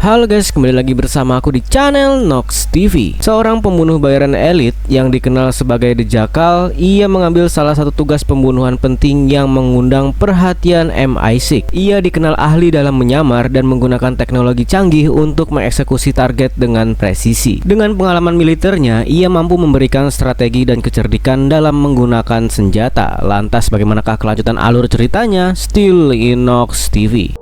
Halo guys, kembali lagi bersama aku di channel Nox TV. Seorang pembunuh bayaran elit yang dikenal sebagai The Jackal, ia mengambil salah satu tugas pembunuhan penting yang mengundang perhatian MI6. Ia dikenal ahli dalam menyamar dan menggunakan teknologi canggih untuk mengeksekusi target dengan presisi. Dengan pengalaman militernya, ia mampu memberikan strategi dan kecerdikan dalam menggunakan senjata. Lantas bagaimanakah kelanjutan alur ceritanya? Still in Nox TV.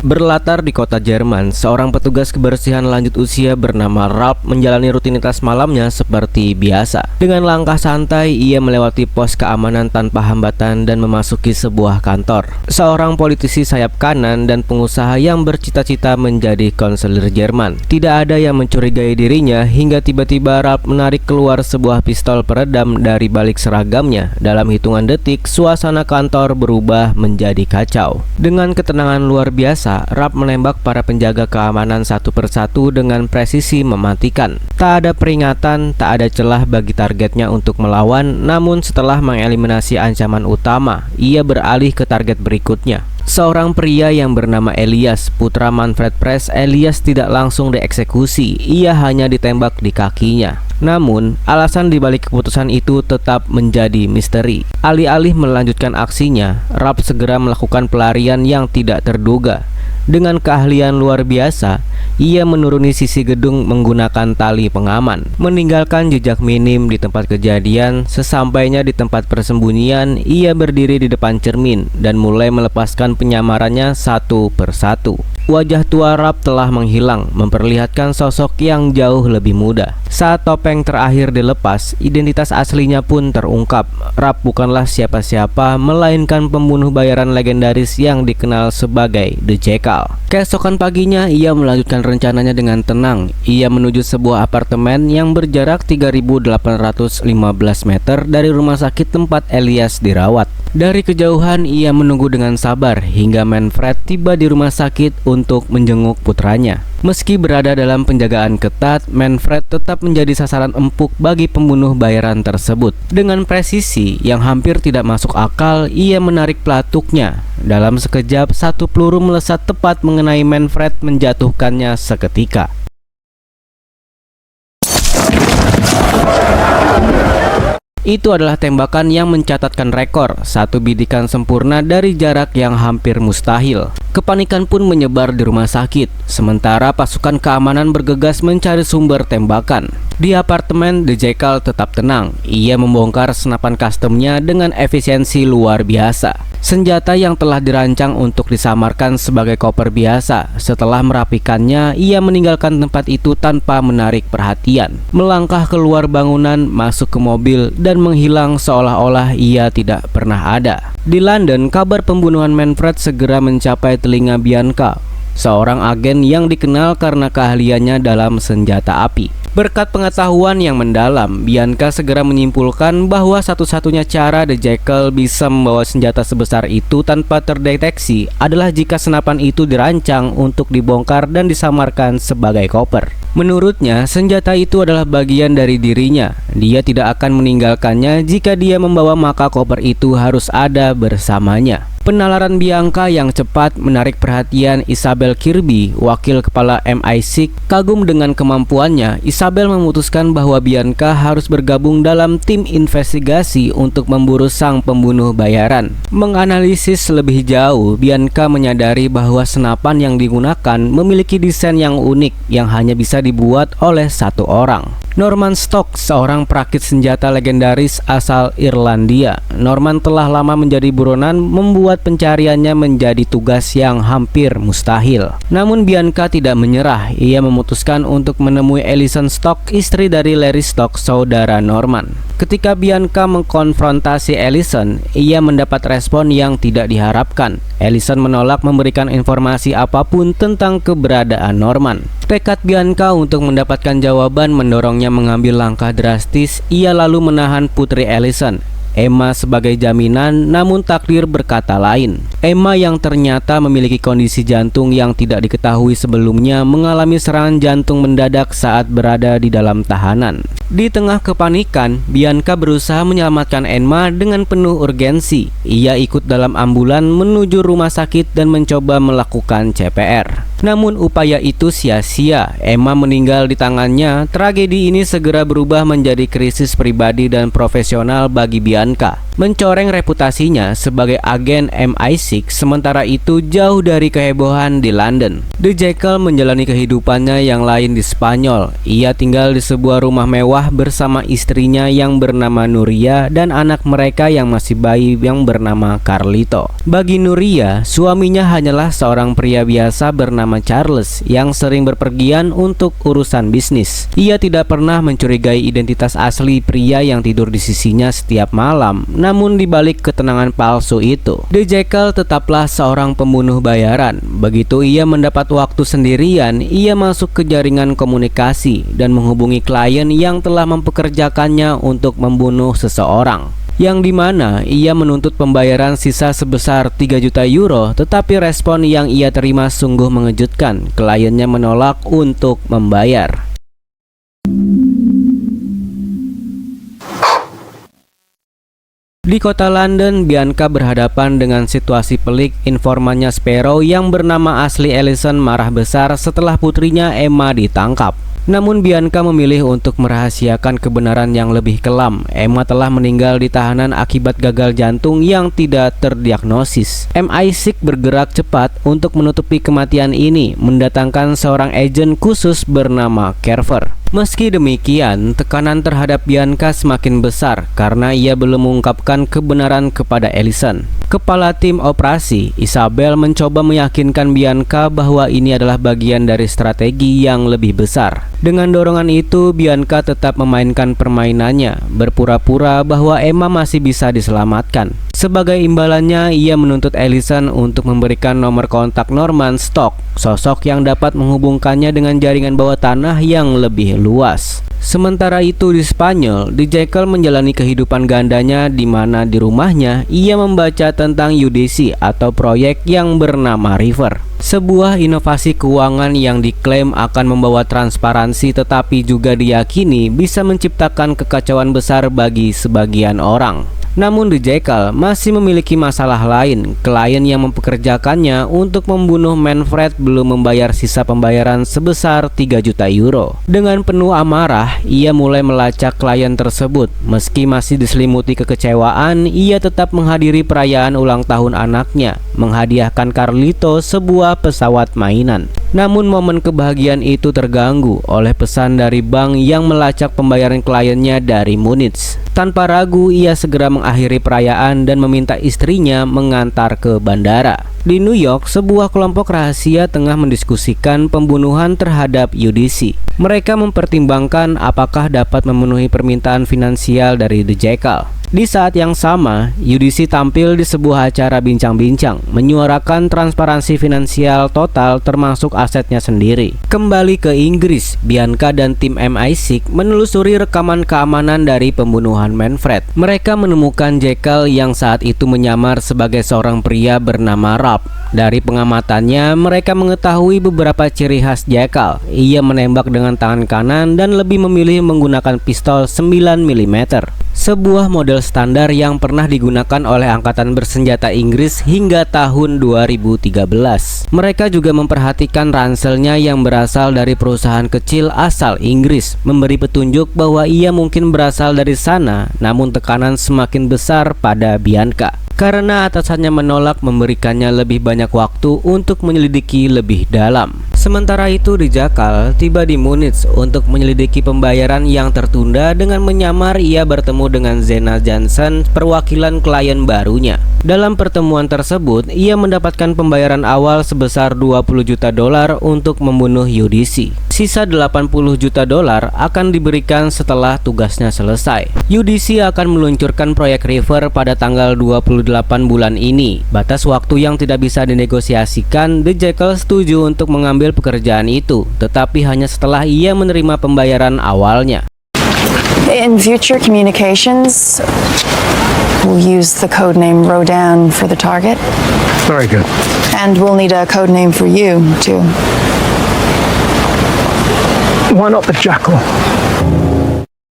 Berlatar di kota Jerman, seorang petugas kebersihan lanjut usia bernama Ralph menjalani rutinitas malamnya seperti biasa. Dengan langkah santai, ia melewati pos keamanan tanpa hambatan dan memasuki sebuah kantor. Seorang politisi sayap kanan dan pengusaha yang bercita-cita menjadi konselor Jerman. Tidak ada yang mencurigai dirinya hingga tiba-tiba Ralph menarik keluar sebuah pistol peredam dari balik seragamnya. Dalam hitungan detik, suasana kantor berubah menjadi kacau. Dengan ketenangan luar biasa, Ralph menembak para penjaga keamanan satu persatu dengan presisi mematikan. Tak ada peringatan, tak ada celah bagi targetnya untuk melawan. Namun setelah mengeliminasi ancaman utama, ia beralih ke target berikutnya. Seorang pria yang bernama Elias, putra Manfred Press. Elias tidak langsung dieksekusi, ia hanya ditembak di kakinya. Namun, alasan dibalik keputusan itu tetap menjadi misteri. Alih-alih melanjutkan aksinya, Ralph segera melakukan pelarian yang tidak terduga. Dengan keahlian luar biasa, ia menuruni sisi gedung menggunakan tali pengaman, meninggalkan jejak minim di tempat kejadian. Sesampainya di tempat persembunyian, ia berdiri di depan cermin dan mulai melepaskan penyamarannya satu persatu. Wajah tua Ralph telah menghilang, memperlihatkan sosok yang jauh lebih muda. Saat topeng terakhir dilepas, identitas aslinya pun terungkap. Ralph bukanlah siapa-siapa, melainkan pembunuh bayaran legendaris yang dikenal sebagai The Jackal. Keesokan paginya, ia melanjutkan rencananya dengan tenang. Ia menuju sebuah apartemen yang berjarak 3.815 meter dari rumah sakit tempat Elias dirawat. Dari kejauhan, ia menunggu dengan sabar hingga Manfred tiba di rumah sakit untuk menjenguk putranya. Meski berada dalam penjagaan ketat, Manfred tetap menjadi sasaran empuk bagi pembunuh bayaran tersebut. Dengan presisi yang hampir tidak masuk akal, ia menarik pelatuknya. Dalam sekejap, satu peluru melesat tepat mengenai Manfred, menjatuhkannya seketika. Itu adalah tembakan yang mencatatkan rekor, satu bidikan sempurna dari jarak yang hampir mustahil. Kepanikan pun menyebar di rumah sakit, sementara pasukan keamanan bergegas mencari sumber tembakan. Di apartemen, The Jackal tetap tenang. Ia membongkar senapan customnya dengan efisiensi luar biasa. Senjata yang telah dirancang untuk disamarkan sebagai koper biasa. Setelah merapikannya, ia meninggalkan tempat itu tanpa menarik perhatian. Melangkah keluar bangunan, masuk ke mobil, dan menghilang seolah-olah ia tidak pernah ada. Di London, kabar pembunuhan Manfred segera mencapai telinga Bianca, seorang agen yang dikenal karena keahliannya dalam senjata api. Berkat pengetahuan yang mendalam, Bianca segera menyimpulkan bahwa satu-satunya cara The Jackal bisa membawa senjata sebesar itu tanpa terdeteksi adalah jika senapan itu dirancang untuk dibongkar dan disamarkan sebagai koper. Menurutnya, senjata itu adalah bagian dari dirinya. Dia tidak akan meninggalkannya jika dia membawa, maka koper itu harus ada bersamanya. Penalaran Bianca yang cepat menarik perhatian Isabel Kirby, wakil kepala MI6. Kagum dengan kemampuannya, Isabel memutuskan bahwa Bianca harus bergabung dalam tim investigasi untuk memburu sang pembunuh bayaran. Menganalisis lebih jauh, Bianca menyadari bahwa senapan yang digunakan memiliki desain yang unik yang hanya bisa dibuat oleh satu orang. Norman Stokes, seorang perakit senjata legendaris asal Irlandia. Norman telah lama menjadi buronan, membuat pencariannya menjadi tugas yang hampir mustahil. Namun Bianca tidak menyerah. Ia memutuskan untuk menemui Alison Stokes, istri dari Larry Stokes, saudara Norman. Ketika Bianca mengkonfrontasi Alison, ia mendapat respon yang tidak diharapkan. Alison menolak memberikan informasi apapun tentang keberadaan Norman. Tekad Bianca untuk mendapatkan jawaban mendorongnya mengambil langkah drastis. Ia lalu menahan putri Alison. Emma sebagai jaminan, namun takdir berkata lain. Emma yang ternyata memiliki kondisi jantung yang tidak diketahui sebelumnya mengalami serangan jantung mendadak saat berada di dalam tahanan. Di tengah kepanikan, Bianca berusaha menyelamatkan Emma dengan penuh urgensi. Ia ikut dalam ambulan menuju rumah sakit dan mencoba melakukan CPR. Namun upaya itu sia-sia. Emma meninggal di tangannya. Tragedi ini segera berubah menjadi krisis pribadi dan profesional bagi Bianca, mencoreng reputasinya sebagai agen MI6. Sementara itu, jauh dari kehebohan di London, The Jekyll menjalani kehidupannya yang lain di Spanyol. Ia tinggal di sebuah rumah mewah bersama istrinya yang bernama Nuria dan anak mereka yang masih bayi yang bernama Carlito. Bagi Nuria, suaminya hanyalah seorang pria biasa bernama Charles yang sering berpergian untuk urusan bisnis. Ia tidak pernah mencurigai identitas asli pria yang tidur di sisinya setiap malam. Namun di balik ketenangan palsu itu, The Jekyll tetaplah seorang pembunuh bayaran. Begitu ia mendapat waktu sendirian, ia masuk ke jaringan komunikasi dan menghubungi klien yang telah mempekerjakannya untuk membunuh seseorang, yang dimana ia menuntut pembayaran sisa sebesar 3 juta euro. Tetapi respon yang ia terima sungguh mengejutkan. Kliennya menolak untuk membayar. Di kota London, Bianca berhadapan dengan situasi pelik. Informannya Sparrow yang bernama asli Ellison marah besar setelah putrinya Emma ditangkap. Namun Bianca memilih untuk merahasiakan kebenaran yang lebih kelam. Emma telah meninggal di tahanan akibat gagal jantung yang tidak terdiagnosis. MI6 bergerak cepat untuk menutupi kematian ini, mendatangkan seorang agen khusus bernama Carver. Meski demikian, tekanan terhadap Bianca semakin besar karena ia belum mengungkapkan kebenaran kepada Ellison. Kepala tim operasi, Isabel, mencoba meyakinkan Bianca bahwa ini adalah bagian dari strategi yang lebih besar. Dengan dorongan itu, Bianca tetap memainkan permainannya, berpura-pura bahwa Emma masih bisa diselamatkan. Sebagai imbalannya, ia menuntut Ellison untuk memberikan nomor kontak Norman Stock, sosok yang dapat menghubungkannya dengan jaringan bawah tanah yang lebih luas. Sementara itu di Spanyol, The Jekyll menjalani kehidupan gandanya di mana di rumahnya ia membaca tentang UDC atau proyek yang bernama River. Sebuah inovasi keuangan yang diklaim akan membawa transparansi tetapi juga diyakini bisa menciptakan kekacauan besar bagi sebagian orang. Namun The Jekyll masih memiliki masalah lain. Klien yang mempekerjakannya untuk membunuh Manfred belum membayar sisa pembayaran sebesar 3 juta euro. Dengan penuh amarah, ia mulai melacak klien tersebut. Meski masih diselimuti kekecewaan, ia tetap menghadiri perayaan ulang tahun anaknya, menghadiahkan Carlito sebuah pesawat mainan. Namun momen kebahagiaan itu terganggu oleh pesan dari bank yang melacak pembayaran kliennya dari Munich. Tanpa ragu, ia segera mengakhiri perayaan dan meminta istrinya mengantar ke bandara. Di New York, sebuah kelompok rahasia tengah mendiskusikan pembunuhan terhadap UDC. Mereka mempertimbangkan apakah dapat memenuhi permintaan finansial dari The Jekyll. Di saat yang sama, UDC tampil di sebuah acara bincang-bincang, menyuarakan transparansi finansial total termasuk asetnya sendiri. Kembali ke Inggris, Bianca dan tim MI6 menelusuri rekaman keamanan dari pembunuhan Manfred. Mereka menemukan Jekyll yang saat itu menyamar sebagai seorang pria bernama Ralph. Dari pengamatannya, mereka mengetahui beberapa ciri khas Jekyll. Ia menembak dengan tangan kanan dan lebih memilih menggunakan pistol 9 mm. Sebuah model standar yang pernah digunakan oleh Angkatan Bersenjata Inggris hingga tahun 2013. Mereka juga memperhatikan ranselnya yang berasal dari perusahaan kecil asal Inggris, memberi petunjuk bahwa ia mungkin berasal dari sana. Namun tekanan semakin besar pada Bianca karena atasannya menolak memberikannya lebih banyak waktu untuk menyelidiki lebih dalam. Sementara itu The Jekyll tiba di Munich untuk menyelidiki pembayaran yang tertunda dengan menyamar ia bertemu dengan Zena Johnson, perwakilan klien barunya. Dalam pertemuan tersebut, ia mendapatkan pembayaran awal sebesar 20 juta dolar untuk membunuh UDC. Sisa 80 juta dolar akan diberikan setelah tugasnya selesai. UDC akan meluncurkan proyek River pada tanggal 28 bulan ini. Batas waktu yang tidak bisa dinegosiasikan, The Jekyll setuju untuk mengambil pekerjaan itu, tetapi hanya setelah ia menerima pembayaran awalnya. In future communications, We'll use the code name Rodan for the target. Very good. And we'll need a code name for you, too. Why not the Jackal?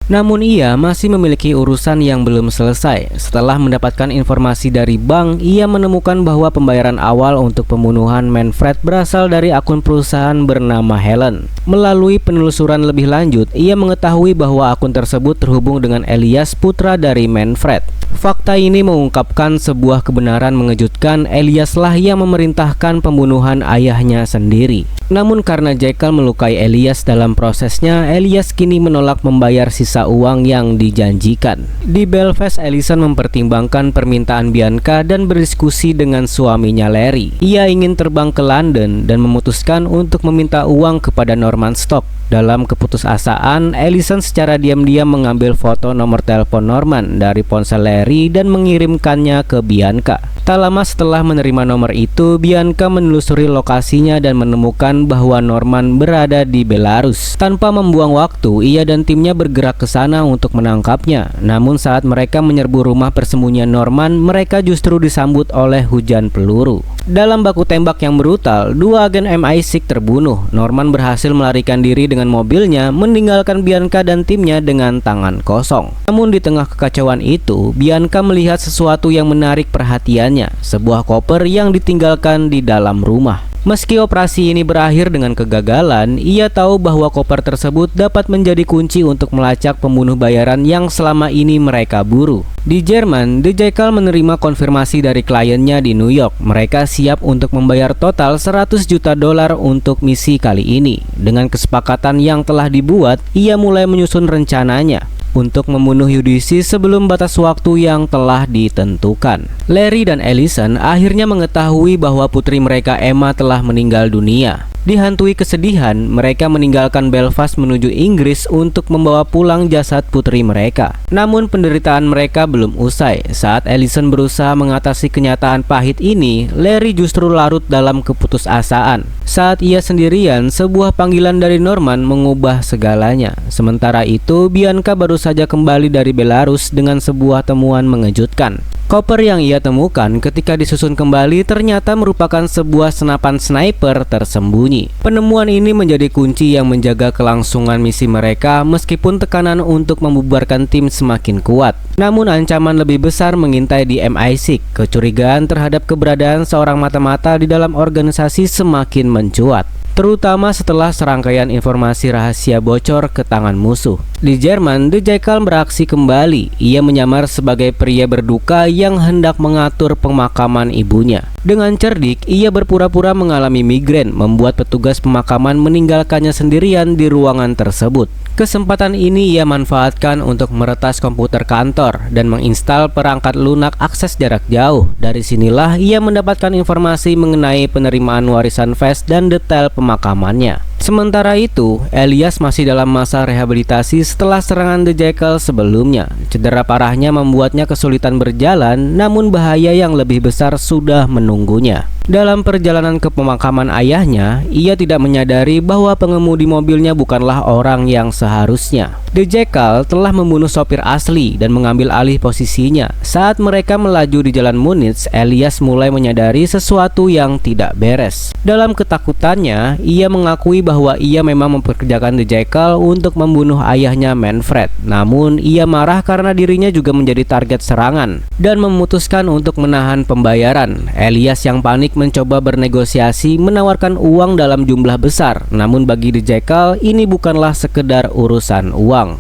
Namun ia masih memiliki urusan yang belum selesai. Setelah mendapatkan informasi dari bank, ia menemukan bahwa pembayaran awal untuk pembunuhan Manfred berasal dari akun perusahaan bernama Helen. Melalui penelusuran lebih lanjut, ia mengetahui bahwa akun tersebut terhubung dengan Elias, putra dari Manfred. Fakta ini mengungkapkan sebuah kebenaran mengejutkan. Eliaslah yang memerintahkan pembunuhan ayahnya sendiri. Namun karena Jekyll melukai Elias dalam prosesnya, Elias kini menolak membayar sisa uang yang dijanjikan. Di Belfast, Ellison mempertimbangkan permintaan Bianca dan berdiskusi dengan suaminya Larry. Ia ingin terbang ke London dan memutuskan untuk meminta uang kepada Norman Stock. Dalam keputusasaan, Ellison secara diam-diam mengambil foto nomor telepon Norman dari ponsel Larry dan mengirimkannya ke Bianca. Tak lama setelah menerima nomor itu, Bianca menelusuri lokasinya dan menemukan bahwa Norman berada di Belarus. Tanpa membuang waktu, ia dan timnya bergerak ke sana untuk menangkapnya. Namun saat mereka menyerbu rumah persembunyian Norman, mereka justru disambut oleh hujan peluru. Dalam baku tembak yang brutal, dua agen MI6 terbunuh. Norman berhasil melarikan diri dengan mobilnya, meninggalkan Bianca dan timnya dengan tangan kosong. Namun di tengah kekacauan itu, Bianca melihat sesuatu yang menarik perhatiannya, sebuah koper yang ditinggalkan di dalam rumah. Meski operasi ini berakhir dengan kegagalan, ia tahu bahwa koper tersebut dapat menjadi kunci untuk melacak pembunuh bayaran yang selama ini mereka buru. Di Jerman, The Jackal menerima konfirmasi dari kliennya di New York. Mereka siap untuk membayar total $100 juta untuk misi kali ini. Dengan kesepakatan yang telah dibuat, ia mulai menyusun rencananya untuk membunuh Ulysses sebelum batas waktu yang telah ditentukan. Larry dan Ellison akhirnya mengetahui bahwa putri mereka Emma telah meninggal dunia. Dihantui kesedihan, mereka meninggalkan Belfast menuju Inggris untuk membawa pulang jasad putri mereka. Namun penderitaan mereka belum usai. Saat Ellison berusaha mengatasi kenyataan pahit ini, Larry justru larut dalam keputusasaan. Saat ia sendirian, sebuah panggilan dari Norman mengubah segalanya. Sementara itu, Bianca baru saja kembali dari Belarus dengan sebuah temuan mengejutkan. Koper yang ia temukan ketika disusun kembali ternyata merupakan sebuah senapan sniper tersembunyi. Penemuan ini menjadi kunci yang menjaga kelangsungan misi mereka meskipun tekanan untuk membubarkan tim semakin kuat. Namun ancaman lebih besar mengintai di MI6. Kecurigaan terhadap keberadaan seorang mata-mata di dalam organisasi semakin mencuat, terutama setelah serangkaian informasi rahasia bocor ke tangan musuh. Di Jerman, The Jackal beraksi kembali. Ia menyamar sebagai pria berduka yang hendak mengatur pemakaman ibunya. Dengan cerdik, ia berpura-pura mengalami migrain, membuat petugas pemakaman meninggalkannya sendirian di ruangan tersebut. Kesempatan ini ia manfaatkan untuk meretas komputer kantor dan menginstal perangkat lunak akses jarak jauh. Dari sinilah ia mendapatkan informasi mengenai penerimaan warisan Vest dan detail pemakamannya. Sementara itu, Elias masih dalam masa rehabilitasi setelah serangan The Jackal sebelumnya. Cedera parahnya membuatnya kesulitan berjalan, namun bahaya yang lebih besar sudah menunggunya. Dalam perjalanan ke pemakaman ayahnya, ia tidak menyadari bahwa pengemudi mobilnya bukanlah orang yang seharusnya. The Jackal telah membunuh sopir asli dan mengambil alih posisinya. Saat mereka melaju di jalan Munich, Elias mulai menyadari sesuatu yang tidak beres. Dalam ketakutannya, ia mengakui bahwa ia memang mempekerjakan The Jackal untuk membunuh ayahnya Manfred. Namun, ia marah karena dirinya juga menjadi target serangan dan memutuskan untuk menahan pembayaran. Elias yang panik mencoba bernegosiasi menawarkan uang dalam jumlah besar. Namun bagi The Jackal, ini bukanlah sekedar urusan uang.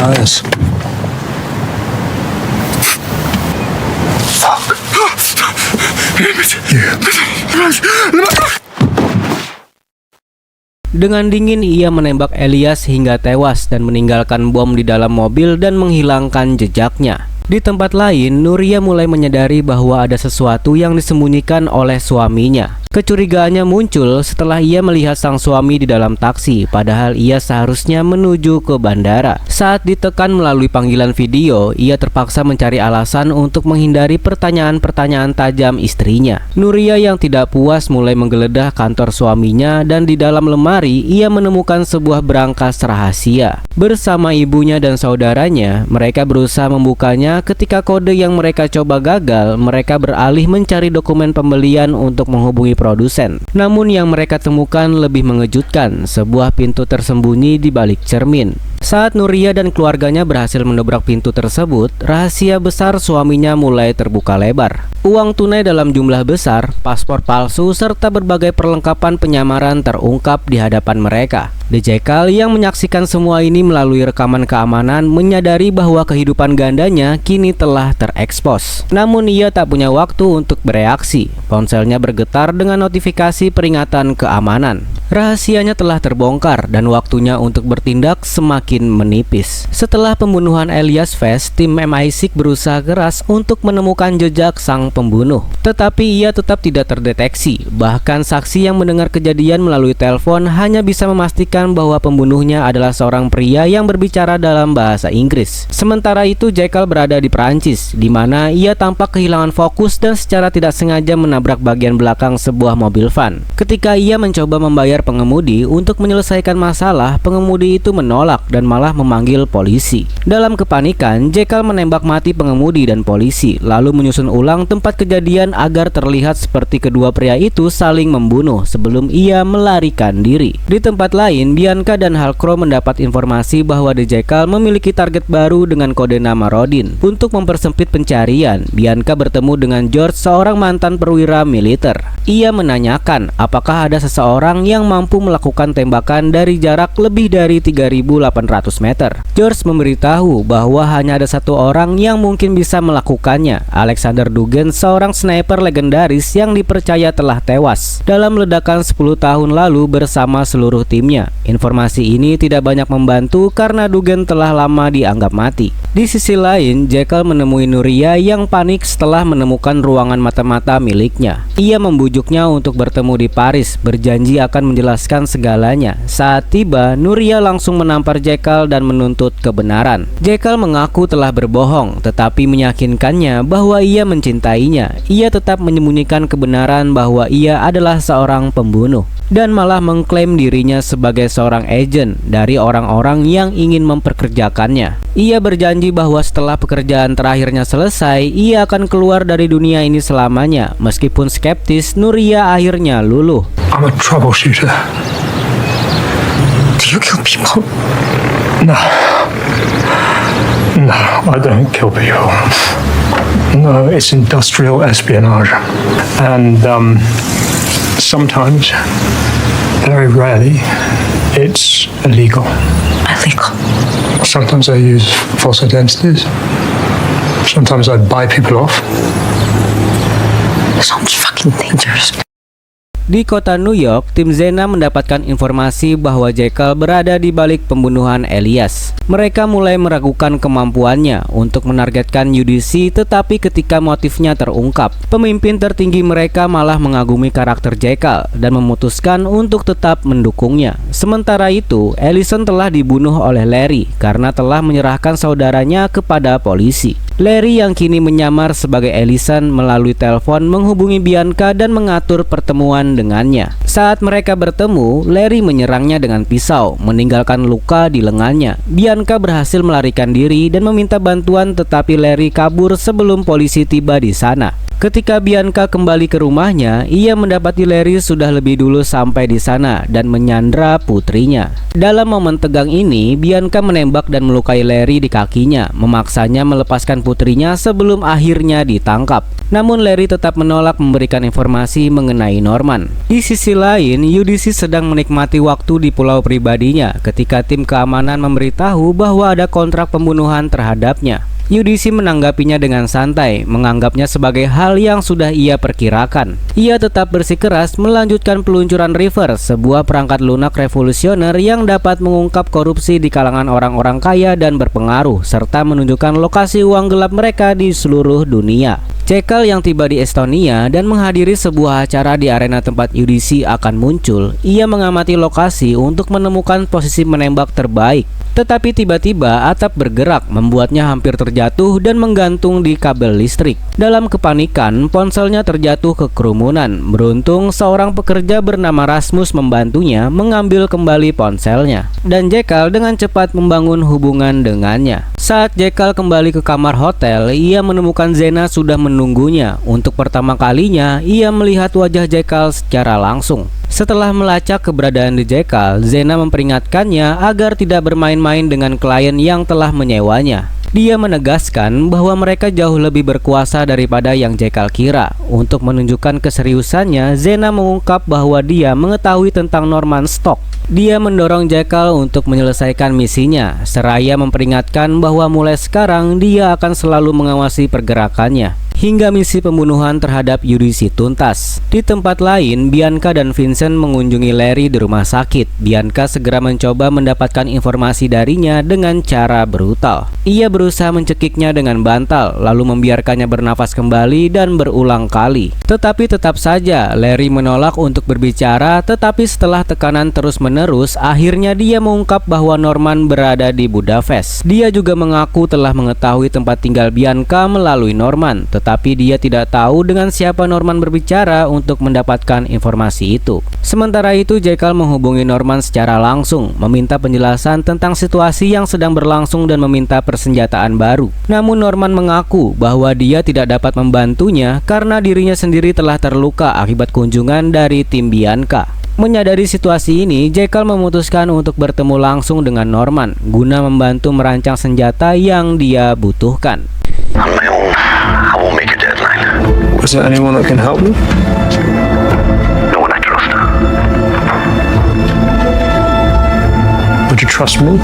Nice. Dengan dingin ia menembak Elias hingga tewas dan meninggalkan bom di dalam mobil dan menghilangkan jejaknya. Di tempat lain, Nuria mulai menyadari bahwa ada sesuatu yang disembunyikan oleh suaminya. Kecurigaannya muncul setelah ia melihat sang suami di dalam taksi, padahal ia seharusnya menuju ke bandara. Saat ditekan melalui panggilan video, ia terpaksa mencari alasan untuk menghindari pertanyaan-pertanyaan tajam istrinya. Nuria yang tidak puas mulai menggeledah kantor suaminya, dan di dalam lemari ia menemukan sebuah berangkas rahasia. Bersama ibunya dan saudaranya, mereka berusaha membukanya. Ketika kode yang mereka coba gagal, mereka beralih mencari dokumen pembelian untuk menghubungi produsen. Namun yang mereka temukan lebih mengejutkan, sebuah pintu tersembunyi di balik cermin. Saat Nuria dan keluarganya berhasil mendobrak pintu tersebut, rahasia besar suaminya mulai terbuka lebar. Uang tunai dalam jumlah besar, paspor palsu, serta berbagai perlengkapan penyamaran terungkap di hadapan mereka. The Jackal yang menyaksikan semua ini melalui rekaman keamanan menyadari bahwa kehidupan gandanya kini telah terekspos. Namun ia tak punya waktu untuk bereaksi. Ponselnya bergetar dengan notifikasi peringatan keamanan. Rahasianya telah terbongkar dan waktunya untuk bertindak semakin menipis. Setelah pembunuhan Elias Vest, tim MI6 berusaha keras untuk menemukan jejak sang pembunuh. Tetapi ia tetap tidak terdeteksi. Bahkan saksi yang mendengar kejadian melalui telepon hanya bisa memastikan bahwa pembunuhnya adalah seorang pria yang berbicara dalam bahasa Inggris. Sementara itu Jackal berada di Perancis, di mana ia tampak kehilangan fokus dan secara tidak sengaja menabrak bagian belakang sebuah mobil van. Ketika ia mencoba membayar pengemudi untuk menyelesaikan masalah, pengemudi itu menolak dan malah memanggil polisi. Dalam kepanikan, Jackal menembak mati pengemudi dan polisi, lalu menyusun ulang tempat kejadian agar terlihat seperti kedua pria itu saling membunuh sebelum ia melarikan diri. Di tempat lain, Bianca dan Halcro mendapat informasi bahwa The Jackal memiliki target baru dengan kode nama Rodin. Untuk mempersempit pencarian, Bianca bertemu dengan George, seorang mantan perwira militer. Ia menanyakan apakah ada seseorang yang mampu melakukan tembakan dari jarak lebih dari 3.800 meter. George memberitahu bahwa hanya ada satu orang yang mungkin bisa melakukannya, Alexander Duggan, seorang sniper legendaris yang dipercaya telah tewas dalam ledakan 10 tahun lalu bersama seluruh timnya. Informasi ini tidak banyak membantu karena Duggan telah lama dianggap mati. Di sisi lain, Jackal menemui Nuria yang panik setelah menemukan ruangan mata-mata miliknya. Ia membujuknya untuk bertemu di Paris, berjanji akan menjelaskan segalanya. Saat tiba, Nuria langsung menampar Jackal dan menuntut kebenaran. Jackal mengaku telah berbohong, tetapi meyakinkannya bahwa ia mencintainya. Ia tetap menyembunyikan kebenaran bahwa ia adalah seorang pembunuh, dan malah mengklaim dirinya sebagai seorang agen dari orang-orang yang ingin memperkerjakannya. Ia berjanji bahwa setelah pekerjaan terakhirnya selesai, ia akan keluar dari dunia ini selamanya. Meskipun skeptis, Nuria akhirnya luluh. I'm a troubleshooter. Do you kill people? No. No, I don't kill people. No, it's industrial espionage. And sometimes, very rarely, it's illegal. Illegal. Sometimes I use false identities. Sometimes I buy people off. Sounds fucking dangerous. Di kota New York, tim Zena mendapatkan informasi bahwa Jackal berada di balik pembunuhan Elias. Mereka mulai meragukan kemampuannya untuk menargetkan UDC, tetapi ketika motifnya terungkap, pemimpin tertinggi mereka malah mengagumi karakter Jackal dan memutuskan untuk tetap mendukungnya. Sementara itu, Ellison telah dibunuh oleh Larry karena telah menyerahkan saudaranya kepada polisi. Larry yang kini menyamar sebagai Ellison melalui telepon menghubungi Bianca dan mengatur pertemuan dengannya. Saat mereka bertemu, Larry menyerangnya dengan pisau, meninggalkan luka di lengannya. Bianca berhasil melarikan diri dan meminta bantuan, tetapi Larry kabur sebelum polisi tiba di sana. Ketika Bianca kembali ke rumahnya, ia mendapati Larry sudah lebih dulu sampai di sana dan menyandra putrinya. Dalam momen tegang ini, Bianca menembak dan melukai Larry di kakinya, memaksanya melepaskan putrinya sebelum akhirnya ditangkap. Namun Larry tetap menolak memberikan informasi mengenai Norman. Di sisi lain, UDC sedang menikmati waktu di pulau pribadinya ketika tim keamanan memberitahu bahwa ada kontrak pembunuhan terhadapnya. UDC menanggapinya dengan santai, menganggapnya sebagai hal yang sudah ia perkirakan. Ia tetap bersikeras melanjutkan peluncuran River, sebuah perangkat lunak revolusioner yang dapat mengungkap korupsi di kalangan orang-orang kaya dan berpengaruh, serta menunjukkan lokasi uang gelap mereka di seluruh dunia. Jekyll yang tiba di Estonia dan menghadiri sebuah acara di arena tempat UDC akan muncul, ia mengamati lokasi untuk menemukan posisi menembak terbaik. Tetapi tiba-tiba atap bergerak, membuatnya hampir terjatuh dan menggantung di kabel listrik. Dalam kepanikan, ponselnya terjatuh ke kerumunan. Beruntung, seorang pekerja bernama Rasmus membantunya mengambil kembali ponselnya. Dan Jekyll dengan cepat membangun hubungan dengannya. Saat Jekyll kembali ke kamar hotel, ia menemukan Zena sudah menunggunya. Untuk pertama kalinya, ia melihat wajah Jekyll secara langsung. Setelah melacak keberadaan di Jekyll, Zena memperingatkannya agar tidak bermain-main dengan klien yang telah menyewanya. Dia menegaskan bahwa mereka jauh lebih berkuasa daripada yang Jekyll kira. Untuk menunjukkan keseriusannya, Zena mengungkap bahwa dia mengetahui tentang Norman Stock. Dia mendorong Jekyll untuk menyelesaikan misinya, seraya memperingatkan bahwa mulai sekarang dia akan selalu mengawasi pergerakannya hingga misi pembunuhan terhadap UDC tuntas. Di tempat lain, Bianca dan Vincent mengunjungi Larry di rumah sakit. Bianca segera mencoba mendapatkan informasi darinya dengan cara brutal. Ia berusaha mencekiknya dengan bantal, lalu membiarkannya bernafas kembali dan berulang kali. Tetapi tetap saja, Larry menolak untuk berbicara, tetapi setelah tekanan terus-menerus, akhirnya dia mengungkap bahwa Norman berada di Budapest. Dia juga mengaku telah mengetahui tempat tinggal Bianca melalui Norman, tapi dia tidak tahu dengan siapa Norman berbicara untuk mendapatkan informasi itu. Sementara itu, Jekyll menghubungi Norman secara langsung, meminta penjelasan tentang situasi yang sedang berlangsung dan meminta persenjataan baru. Namun Norman mengaku bahwa dia tidak dapat membantunya karena dirinya sendiri telah terluka akibat kunjungan dari tim Bianca. Menyadari situasi ini, Jekyll memutuskan untuk bertemu langsung dengan Norman guna membantu merancang senjata yang dia butuhkan. On my own, I won't make a deadline. Is there anyone that can help me? No one I trust. Would you trust me?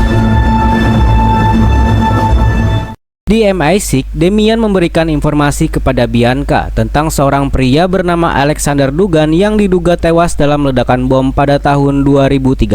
Di MI6, Demian memberikan informasi kepada Bianca tentang seorang pria bernama Alexander Dugan yang diduga tewas dalam ledakan bom pada tahun 2013.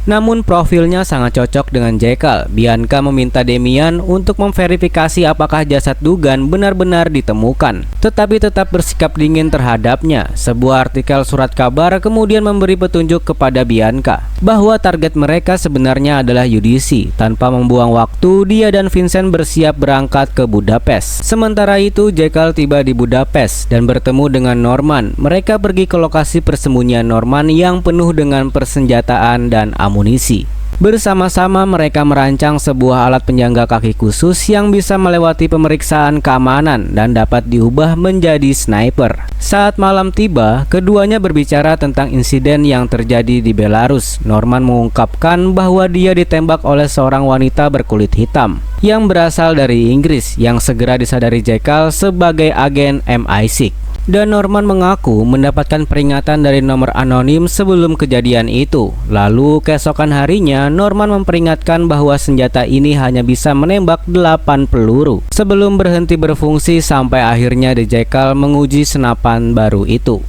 Namun profilnya sangat cocok dengan Jekyll. Bianca meminta Demian untuk memverifikasi apakah jasad Dugan benar-benar ditemukan, tetapi tetap bersikap dingin terhadapnya. Sebuah artikel surat kabar kemudian memberi petunjuk kepada Bianca bahwa target mereka sebenarnya adalah UDC. Tanpa membuang waktu, dia dan Vincent bersiap berangkat ke Budapest. Sementara itu, Jekyll tiba di Budapest dan bertemu dengan Norman. Mereka pergi ke lokasi persembunyian Norman yang penuh dengan persenjataan dan amunisi. Bersama-sama mereka merancang sebuah alat penyangga kaki khusus yang bisa melewati pemeriksaan keamanan dan dapat diubah menjadi sniper. Saat malam tiba, keduanya berbicara tentang insiden yang terjadi di Belarus. Norman mengungkapkan bahwa dia ditembak oleh seorang wanita berkulit hitam yang berasal dari Inggris yang segera disadari Jekyll sebagai agen MI6. Dan Norman mengaku mendapatkan peringatan dari nomor anonim sebelum kejadian itu. Lalu keesokan harinya, Norman memperingatkan bahwa senjata ini hanya bisa menembak 8 peluru sebelum berhenti berfungsi sampai akhirnya Jekyll menguji senapan baru itu.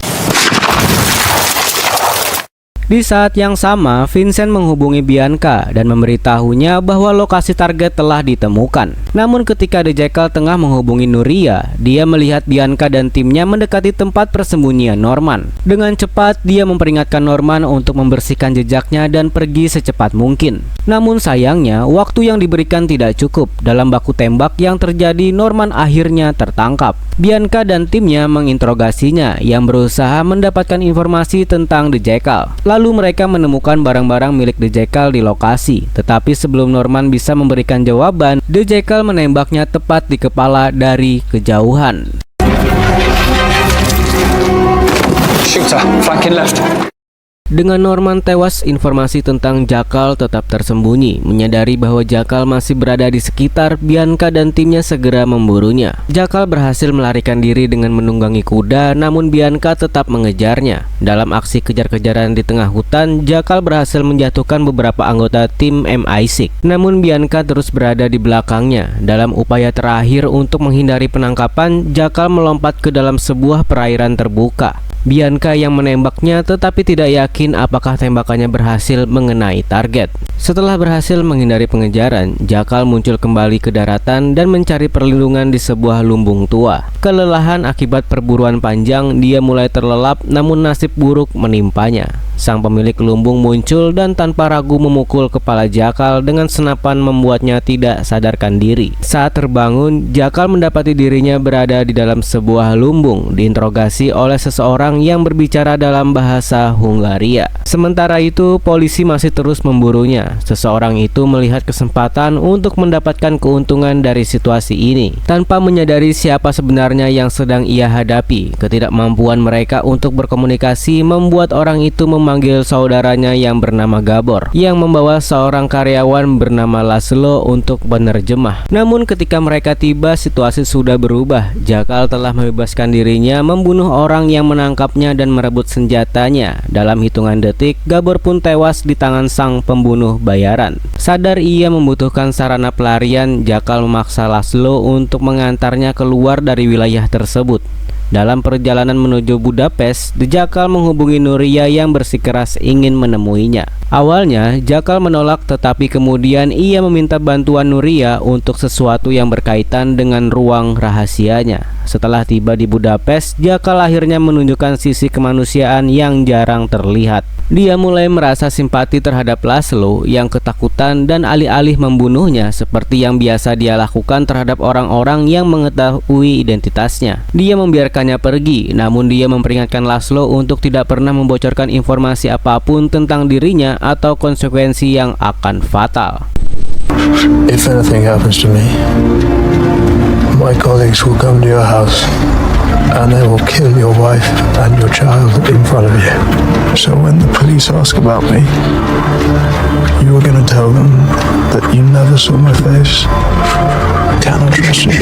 Di saat yang sama, Vincent menghubungi Bianca dan memberitahunya bahwa lokasi target telah ditemukan. Namun ketika Jekyll tengah menghubungi Nuria, dia melihat Bianca dan timnya mendekati tempat persembunyian Norman. Dengan cepat, dia memperingatkan Norman untuk membersihkan jejaknya dan pergi secepat mungkin. Namun sayangnya, waktu yang diberikan tidak cukup. Dalam baku tembak yang terjadi, Norman akhirnya tertangkap. Bianca dan timnya menginterogasinya yang berusaha mendapatkan informasi tentang Jekyll. Lalu mereka menemukan barang-barang milik Jekyll di lokasi. Tetapi sebelum Norman bisa memberikan jawaban, Jekyll menembaknya tepat di kepala dari kejauhan. Shooter, flanking left. Dengan Norman tewas, informasi tentang Jakal tetap tersembunyi. Menyadari bahwa Jakal masih berada di sekitar, Bianca dan timnya segera memburunya. Jakal berhasil melarikan diri dengan menunggangi kuda, namun Bianca tetap mengejarnya. Dalam aksi kejar-kejaran di tengah hutan, Jakal berhasil menjatuhkan beberapa anggota tim MI6. Namun Bianca terus berada di belakangnya. Dalam upaya terakhir untuk menghindari penangkapan, Jakal melompat ke dalam sebuah perairan terbuka. Bianca yang menembaknya tetapi tidak yakin apakah tembakannya berhasil mengenai target. Setelah berhasil menghindari pengejaran, Jakal muncul kembali ke daratan dan mencari perlindungan di sebuah lumbung tua. Kelelahan akibat perburuan panjang, dia mulai terlelap namun nasib buruk menimpanya. Sang pemilik lumbung muncul dan tanpa ragu memukul kepala Jakal dengan senapan membuatnya tidak sadarkan diri. Saat terbangun, Jakal mendapati dirinya berada di dalam sebuah lumbung, diinterogasi oleh seseorang yang berbicara dalam bahasa Hungaria. Sementara itu, polisi masih terus memburunya. Seseorang itu melihat kesempatan untuk mendapatkan keuntungan dari situasi ini. Tanpa menyadari siapa sebenarnya yang sedang ia hadapi, ketidakmampuan mereka untuk berkomunikasi membuat orang itu memanggil saudaranya yang bernama Gabor, yang membawa seorang karyawan bernama Laszlo untuk penerjemah. Namun ketika mereka tiba, situasi sudah berubah. Jakal telah membebaskan dirinya, membunuh orang yang menangkapnya dan merebut senjatanya. Dalam hitungan detik, Gabor pun tewas di tangan sang pembunuh bayaran. Sadar ia membutuhkan sarana pelarian, Jakal memaksa Laszlo untuk mengantarnya keluar dari wilayah tersebut. Dalam perjalanan menuju Budapest, Jakal menghubungi Nuria yang bersikeras ingin menemuinya. Awalnya, Jakal menolak, tetapi kemudian ia meminta bantuan Nuria untuk sesuatu yang berkaitan dengan ruang rahasianya. Setelah tiba di Budapest, Jakal akhirnya menunjukkan sisi kemanusiaan yang jarang terlihat. Dia mulai merasa simpati terhadap Laszlo yang ketakutan dan alih-alih membunuhnya seperti yang biasa dia lakukan terhadap orang-orang yang mengetahui identitasnya. Dia membiarkannya pergi, namun dia memperingatkan Laszlo untuk tidak pernah membocorkan informasi apapun tentang dirinya atau konsekuensi yang akan fatal. If anything happens to me, my colleagues will come to your house and they will kill your wife and your child in front of you. So when the police ask about me, you are going to tell them that you never saw my face. Can I trust you?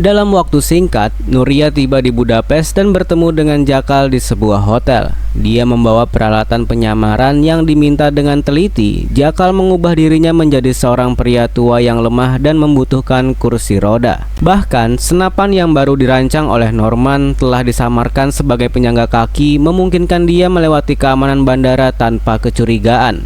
Dalam waktu singkat, Nuria tiba di Budapest dan bertemu dengan Jakal di sebuah hotel. Dia membawa peralatan penyamaran yang diminta dengan teliti. Jakal mengubah dirinya menjadi seorang pria tua yang lemah dan membutuhkan kursi roda. Bahkan, senapan yang baru dirancang oleh Norman telah disamarkan sebagai penyangga kaki, memungkinkan dia melewati keamanan bandara tanpa kecurigaan.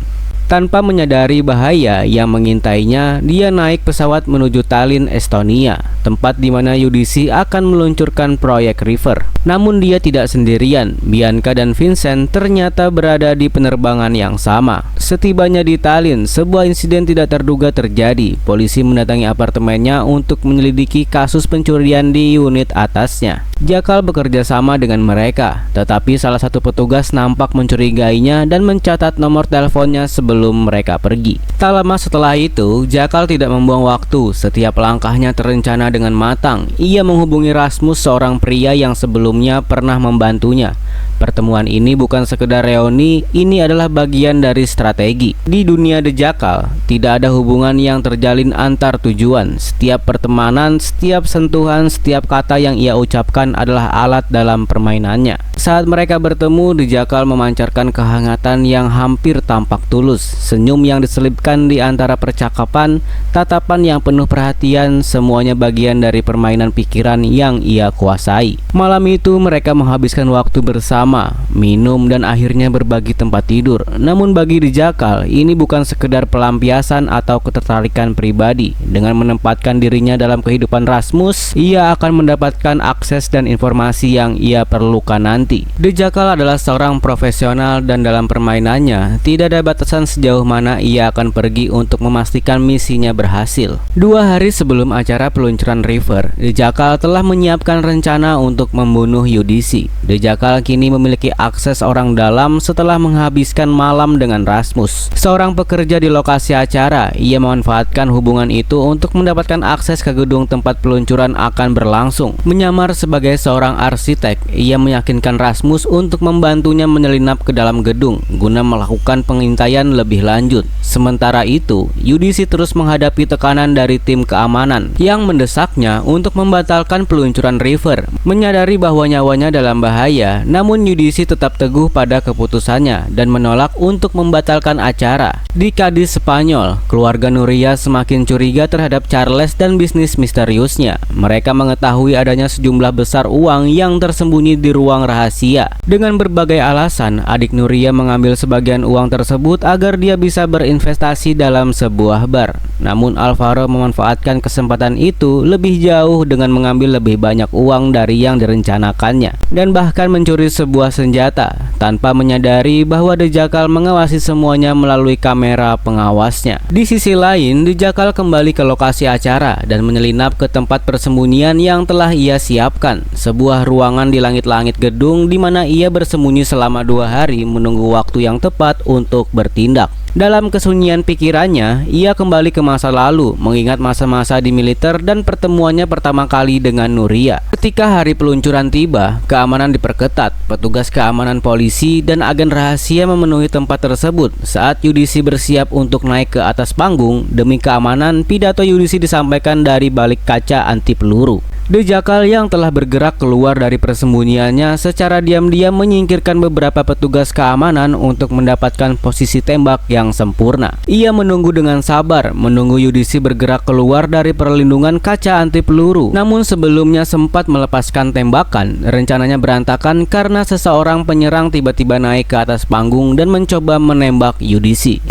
Tanpa menyadari bahaya yang mengintainya, dia naik pesawat menuju Tallinn, Estonia, tempat di mana UDC akan meluncurkan proyek River. Namun dia tidak sendirian. Bianca dan Vincent ternyata berada di penerbangan yang sama. Setibanya di Tallinn, sebuah insiden tidak terduga terjadi. Polisi mendatangi apartemennya untuk menyelidiki kasus pencurian di unit atasnya. Jakal bekerja sama dengan mereka, tetapi salah satu petugas nampak mencurigainya dan mencatat nomor teleponnya sebelum mereka pergi. Tak lama setelah itu, Jakal tidak membuang waktu. Setiap langkahnya terencana dengan matang. Ia menghubungi Rasmus, seorang pria yang sebelumnya pernah membantunya. Pertemuan ini bukan sekedar reuni, ini adalah bagian dari strategi. Di dunia The Jakal, tidak ada hubungan yang terjalin antar tujuan. Setiap pertemanan, setiap sentuhan, setiap kata yang ia ucapkan adalah alat dalam permainannya. Saat mereka bertemu, The Jakal memancarkan kehangatan yang hampir tampak tulus. Senyum yang diselipkan di antara percakapan, tatapan yang penuh perhatian, semuanya bagian dari permainan pikiran yang ia kuasai. Malam itu mereka menghabiskan waktu bersama, minum dan akhirnya berbagi tempat tidur. Namun bagi The Jakal, ini bukan sekedar pelampiasan atau ketertarikan pribadi. Dengan menempatkan dirinya dalam kehidupan Rasmus, ia akan mendapatkan akses dan informasi yang ia perlukan nanti. UDC. The Jackal adalah seorang profesional dan dalam permainannya tidak ada batasan sejauh mana ia akan pergi untuk memastikan misinya berhasil. 2 hari sebelum acara peluncuran River, The Jackal telah menyiapkan rencana untuk membunuh UDC. The Jackal kini memiliki akses orang dalam setelah menghabiskan malam dengan Rasmus, seorang pekerja di lokasi acara. Ia memanfaatkan hubungan itu untuk mendapatkan akses ke gedung tempat peluncuran akan berlangsung. Menyamar sebagai seorang arsitek, ia meyakinkan Rasmus untuk membantunya menyelinap ke dalam gedung guna melakukan pengintaian lebih lanjut. Sementara itu, UDC terus menghadapi tekanan dari tim keamanan yang mendesaknya untuk membatalkan peluncuran River. Menyadari bahwa nyawanya dalam bahaya, namun UDC tetap teguh pada keputusannya dan menolak untuk membatalkan acara. Di Cadiz, Spanyol, keluarga Nuria semakin curiga terhadap Charles dan bisnis misteriusnya. Mereka mengetahui adanya sejumlah besar uang yang tersembunyi di ruang rahasia. Dengan berbagai alasan, adik Nuria mengambil sebagian uang tersebut agar dia bisa berinvestasi dalam sebuah bar. Namun Alvaro memanfaatkan kesempatan itu lebih jauh dengan mengambil lebih banyak uang dari yang direncanakannya dan bahkan mencuri sebuah senjata tanpa menyadari bahwa The Jackal mengawasi semuanya melalui kamera pengawasnya. Di sisi lain, The Jackal kembali ke lokasi acara dan menyelinap ke tempat persembunyian yang telah ia siapkan, sebuah ruangan di langit-langit gedung di mana ia bersembunyi selama 2 hari menunggu waktu yang tepat untuk bertindak. Dalam kesunyian pikirannya, ia kembali ke masa lalu, mengingat masa-masa di militer dan pertemuannya pertama kali dengan Nuria. Ketika hari peluncuran tiba, keamanan diperketat. Petugas keamanan polisi dan agen rahasia memenuhi tempat tersebut. Saat UDC bersiap untuk naik ke atas panggung, demi keamanan, pidato UDC disampaikan dari balik kaca anti peluru. The Jackal yang telah bergerak keluar dari persembunyiannya secara diam-diam menyingkirkan beberapa petugas keamanan untuk mendapatkan posisi tembak yang sempurna. Ia menunggu dengan sabar, menunggu UDC bergerak keluar dari perlindungan kaca anti peluru. Namun sebelumnya sempat melepaskan tembakan, rencananya berantakan karena seseorang penyerang tiba-tiba naik ke atas panggung dan mencoba menembak UDC.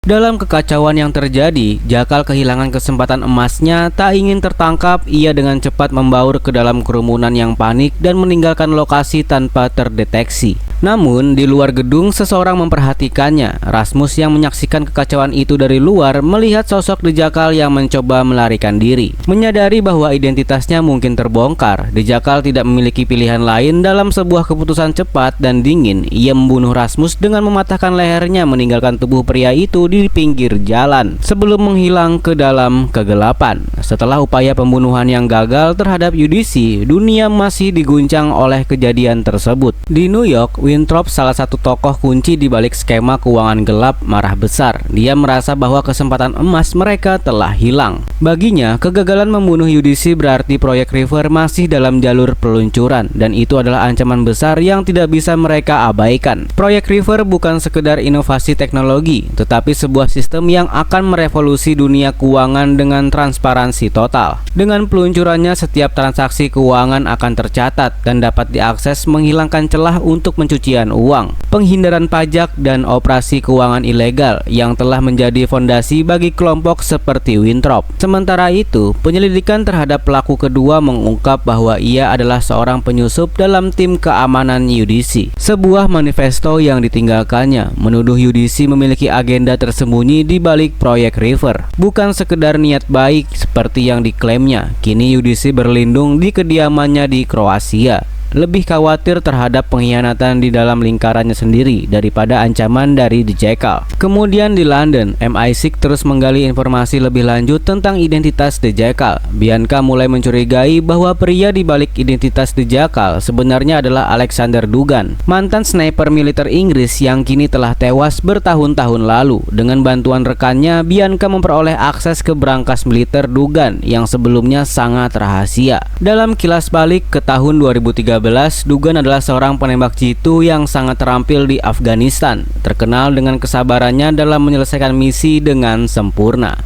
Dalam kekacauan yang terjadi, Jackal kehilangan kesempatan emasnya. Tak ingin tertangkap, ia dengan cepat membaur ke dalam kerumunan yang panik dan meninggalkan lokasi tanpa terdeteksi. Namun, di luar gedung seseorang memperhatikannya. Rasmus yang menyaksikan kekacauan itu dari luar melihat sosok The Jackal yang mencoba melarikan diri. Menyadari bahwa identitasnya mungkin terbongkar, The Jackal tidak memiliki pilihan lain dalam sebuah keputusan cepat dan dingin. Ia membunuh Rasmus dengan mematahkan lehernya, meninggalkan tubuh pria itu di pinggir jalan sebelum menghilang ke dalam kegelapan. Setelah upaya pembunuhan yang gagal terhadap UDC, dunia masih diguncang oleh kejadian tersebut. Di New York, Winthrop, salah satu tokoh kunci di balik skema keuangan gelap, marah besar. Dia merasa bahwa kesempatan emas mereka telah hilang. Baginya, kegagalan membunuh UDC berarti proyek River masih dalam jalur peluncuran, dan itu adalah ancaman besar yang tidak bisa mereka abaikan. Proyek River bukan sekedar inovasi teknologi, tetapi sebuah sistem yang akan merevolusi dunia keuangan dengan transparansi total. Dengan peluncurannya, setiap transaksi keuangan akan tercatat dan dapat diakses, menghilangkan celah untuk pencucian uang, penghindaran pajak, dan operasi keuangan ilegal yang telah menjadi fondasi bagi kelompok seperti Winthrop. Sementara itu, penyelidikan terhadap pelaku kedua mengungkap bahwa ia adalah seorang penyusup dalam tim keamanan UDC. Sebuah manifesto yang ditinggalkannya menuduh UDC memiliki agenda tersembunyi di balik proyek River. Bukan sekedar niat baik seperti yang diklaimnya, kini UDC berlindung di kediamannya di Kroasia. Lebih khawatir terhadap pengkhianatan di dalam lingkarannya sendiri daripada ancaman dari The Jackal. Kemudian di London, MI6 terus menggali informasi lebih lanjut tentang identitas The Jackal. Bianca mulai mencurigai bahwa pria di balik identitas The Jackal sebenarnya adalah Alexander Duggan, mantan sniper militer Inggris yang kini telah tewas bertahun-tahun lalu. Dengan bantuan rekannya, Bianca memperoleh akses ke brankas militer Duggan yang sebelumnya sangat rahasia. Dalam kilas balik ke tahun 2013, Duggan adalah seorang penembak jitu yang sangat terampil di Afghanistan, terkenal dengan kesabarannya dalam menyelesaikan misi dengan sempurna.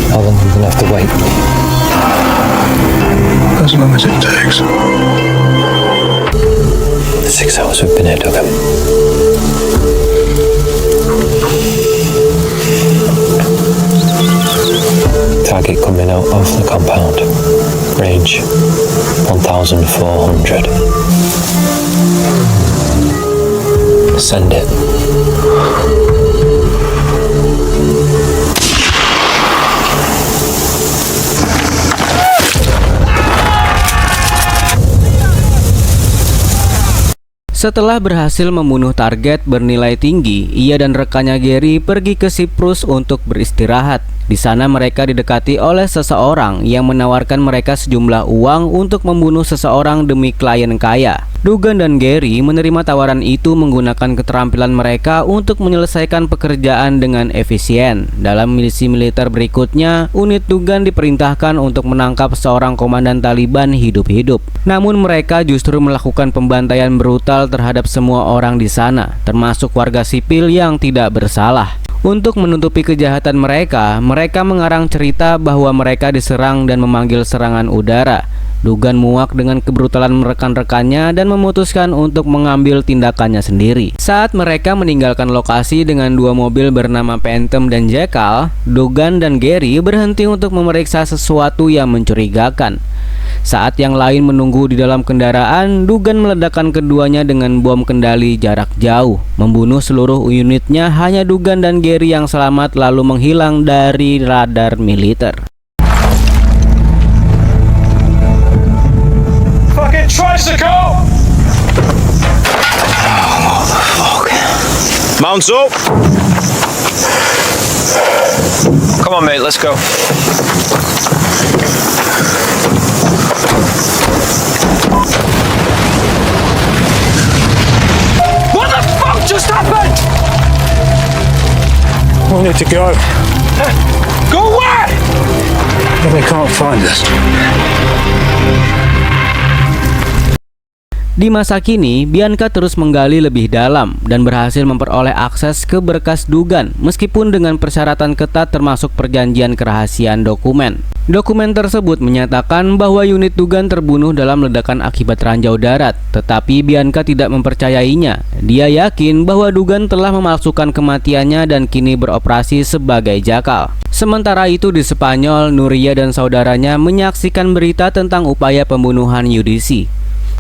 How long are we gonna have to wait? As long as it takes. The 6 hours we've been here, Duggan. Target coming out of the compound. Range 1,400. Send it. Setelah berhasil membunuh target bernilai tinggi, ia dan rekannya Gary pergi ke Siprus untuk beristirahat. Di sana mereka didekati oleh seseorang yang menawarkan mereka sejumlah uang untuk membunuh seseorang demi klien kaya. Duggan dan Gary menerima tawaran itu menggunakan keterampilan mereka untuk menyelesaikan pekerjaan dengan efisien. Dalam misi militer berikutnya, unit Duggan diperintahkan untuk menangkap seorang komandan Taliban hidup-hidup. Namun mereka justru melakukan pembantaian brutal terhadap semua orang di sana, termasuk warga sipil yang tidak bersalah. Untuk menutupi kejahatan mereka mengarang cerita bahwa mereka diserang dan memanggil serangan udara. Duggan muak dengan kebrutalan rekan-rekannya dan memutuskan untuk mengambil tindakannya sendiri. Saat mereka meninggalkan lokasi dengan dua mobil bernama Phantom dan Jackal, Duggan dan Gary berhenti untuk memeriksa sesuatu yang mencurigakan. Saat yang lain menunggu di dalam kendaraan, Duggan meledakkan keduanya dengan bom kendali jarak jauh. Membunuh seluruh unitnya, hanya Duggan dan Gary yang selamat lalu menghilang dari radar militer. Fucking tricycle! What the fuck? Mount up! Come on, mate, let's go. What the fuck just happened? We need to go. Go where? They can't find us. Di masa kini, Bianca terus menggali lebih dalam dan berhasil memperoleh akses ke berkas Duggan meskipun dengan persyaratan ketat termasuk perjanjian kerahasiaan dokumen. Dokumen tersebut menyatakan bahwa unit Duggan terbunuh dalam ledakan akibat ranjau darat, tetapi Bianca tidak mempercayainya. Dia yakin bahwa Duggan telah memalsukan kematiannya dan kini beroperasi sebagai jakal. Sementara itu di Spanyol, Nuria dan saudaranya menyaksikan berita tentang upaya pembunuhan UDC.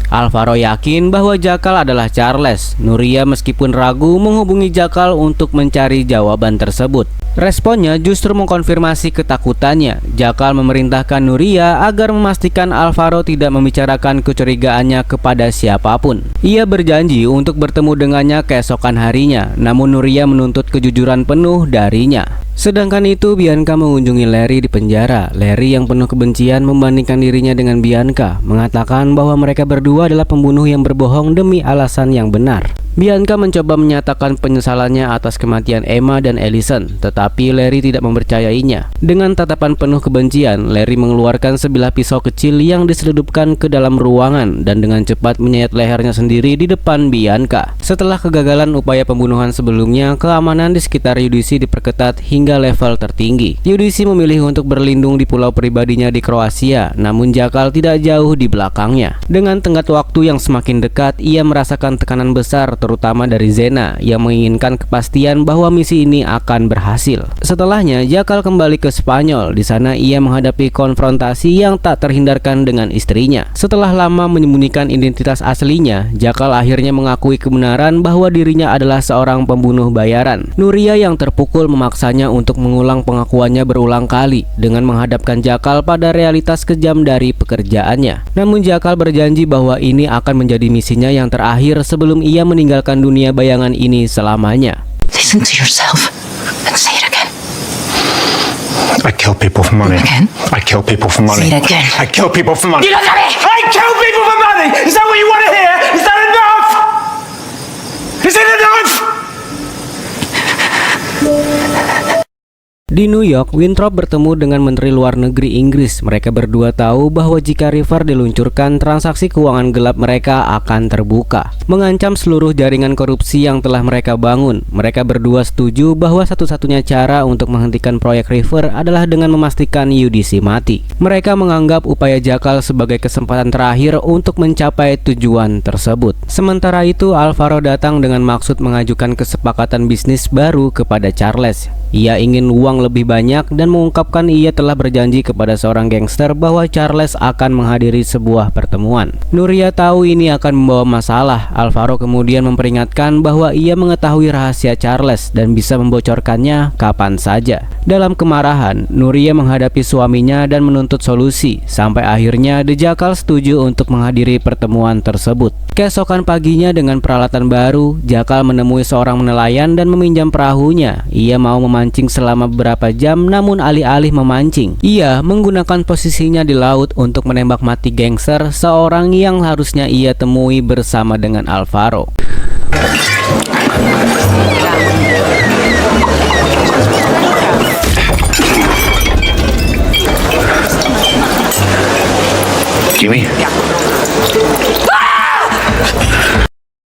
Alvaro yakin bahwa Jakal adalah Charles. Nuria meskipun ragu menghubungi Jakal untuk mencari jawaban tersebut. Responnya justru mengkonfirmasi ketakutannya. Jakal memerintahkan Nuria agar memastikan Alvaro tidak membicarakan kecurigaannya kepada siapapun. Ia berjanji untuk bertemu dengannya keesokan harinya, namun Nuria menuntut kejujuran penuh darinya. Sedangkan itu, Bianca mengunjungi Larry di penjara. Larry yang penuh kebencian membandingkan dirinya dengan Bianca, mengatakan bahwa mereka berdua adalah pembunuh yang berbohong demi alasan yang benar. Bianca mencoba menyatakan penyesalannya atas kematian Emma dan Ellison, tetapi Larry tidak mempercayainya. Dengan tatapan penuh kebencian, Larry mengeluarkan sebilah pisau kecil yang diseludupkan ke dalam ruangan dan dengan cepat menyayat lehernya sendiri di depan Bianca. Setelah kegagalan upaya pembunuhan sebelumnya, keamanan di sekitar UDC diperketat hingga level tertinggi. UDC memilih untuk berlindung di pulau pribadinya di Kroasia, namun Jakal tidak jauh di belakangnya. Dengan tenggat waktu yang semakin dekat, ia merasakan tekanan besar terutama dari Zena yang menginginkan kepastian bahwa misi ini akan berhasil. Setelahnya, Jakal kembali ke Spanyol. Di sana ia menghadapi konfrontasi yang tak terhindarkan dengan istrinya. Setelah lama menyembunyikan identitas aslinya, Jakal akhirnya mengakui kebenaran bahwa dirinya adalah seorang pembunuh bayaran. Nuria yang terpukul memaksanya untuk mengulang pengakuannya berulang kali dengan menghadapkan Jakal pada realitas kejam dari pekerjaannya. Namun Jakal berjanji bahwa ini akan menjadi misinya yang terakhir sebelum ia meninggalkan dunia bayangan ini selamanya. Listen to yourself and say it again. I kill people for money. Again? I kill people for money. Say it again. I kill people for money. You don't have it! I kill people for money! Is that what you want to hear? Is that enough? Is it enough? Di New York, Winthrop bertemu dengan Menteri Luar Negeri Inggris. Mereka berdua tahu bahwa jika River diluncurkan, transaksi keuangan gelap mereka akan terbuka, mengancam seluruh jaringan korupsi yang telah mereka bangun. Mereka berdua setuju bahwa satu-satunya cara untuk menghentikan proyek River adalah dengan memastikan UDC mati. Mereka menganggap upaya Jakal sebagai kesempatan terakhir untuk mencapai tujuan tersebut. Sementara itu, Alvaro datang dengan maksud mengajukan kesepakatan bisnis baru kepada Charles. Ia ingin uang lebih banyak dan mengungkapkan ia telah berjanji kepada seorang gangster bahwa Charles akan menghadiri sebuah pertemuan. Nuria tahu ini akan membawa masalah. Alvaro kemudian memperingatkan bahwa ia mengetahui rahasia Charles dan bisa membocorkannya kapan saja. Dalam kemarahan, Nuria menghadapi suaminya dan menuntut solusi. Sampai akhirnya The Jackal setuju untuk menghadiri pertemuan tersebut. Keesokan paginya dengan peralatan baru, Jackal menemui seorang nelayan dan meminjam perahunya. Ia mau memancing selama beberapa jam, namun alih-alih memancing, ia menggunakan posisinya di laut untuk menembak mati gangster, seorang yang harusnya ia temui bersama dengan Alvaro. Jimmy?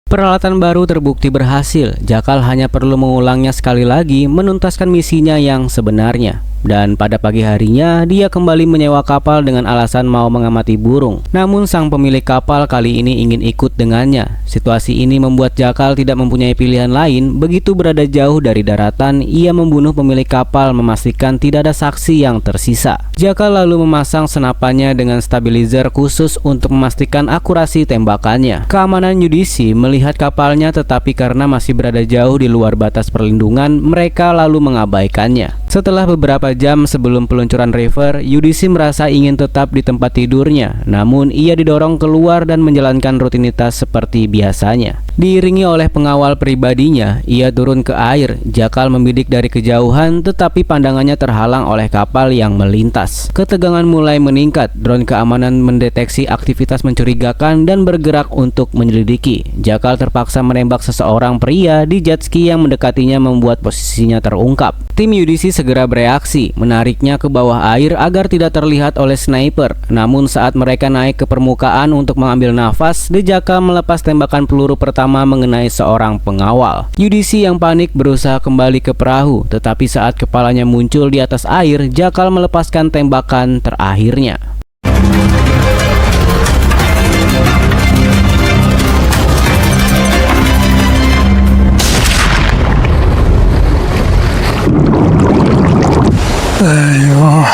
Peralatan baru terbukti berhasil. Jakal hanya perlu mengulangnya sekali lagi, menuntaskan misinya yang sebenarnya. Dan pada pagi harinya, dia kembali menyewa kapal dengan alasan mau mengamati burung. Namun sang pemilik kapal kali ini ingin ikut dengannya. Situasi ini membuat Jakal tidak mempunyai pilihan lain. Begitu berada jauh dari daratan, ia membunuh pemilik kapal, memastikan tidak ada saksi yang tersisa. Jakal lalu memasang senapannya dengan stabilizer khusus untuk memastikan akurasi tembakannya. Keamanan UDC melihat kapalnya, tetapi karena masih berada jauh di luar batas perlindungan, mereka lalu mengabaikannya. Setelah beberapa jam sebelum peluncuran River, UDC merasa ingin tetap di tempat tidurnya. Namun ia didorong keluar dan menjalankan rutinitas seperti biasanya. Diiringi oleh pengawal pribadinya, ia turun ke air. Jakal membidik dari kejauhan, tetapi pandangannya terhalang oleh kapal yang melintas. Ketegangan mulai meningkat. Drone keamanan mendeteksi aktivitas mencurigakan dan bergerak untuk menyelidiki. Jakal terpaksa menembak seseorang pria di jet ski yang mendekatinya, membuat posisinya terungkap. Tim UDC segera bereaksi, menariknya ke bawah air agar tidak terlihat oleh sniper. Namun saat mereka naik ke permukaan untuk mengambil nafas, The Jackal melepas tembakan peluru pertama mengenai seorang pengawal. UDC yang panik berusaha kembali ke perahu, tetapi saat kepalanya muncul di atas air, Jackal melepaskan tembakan terakhirnya. There you are.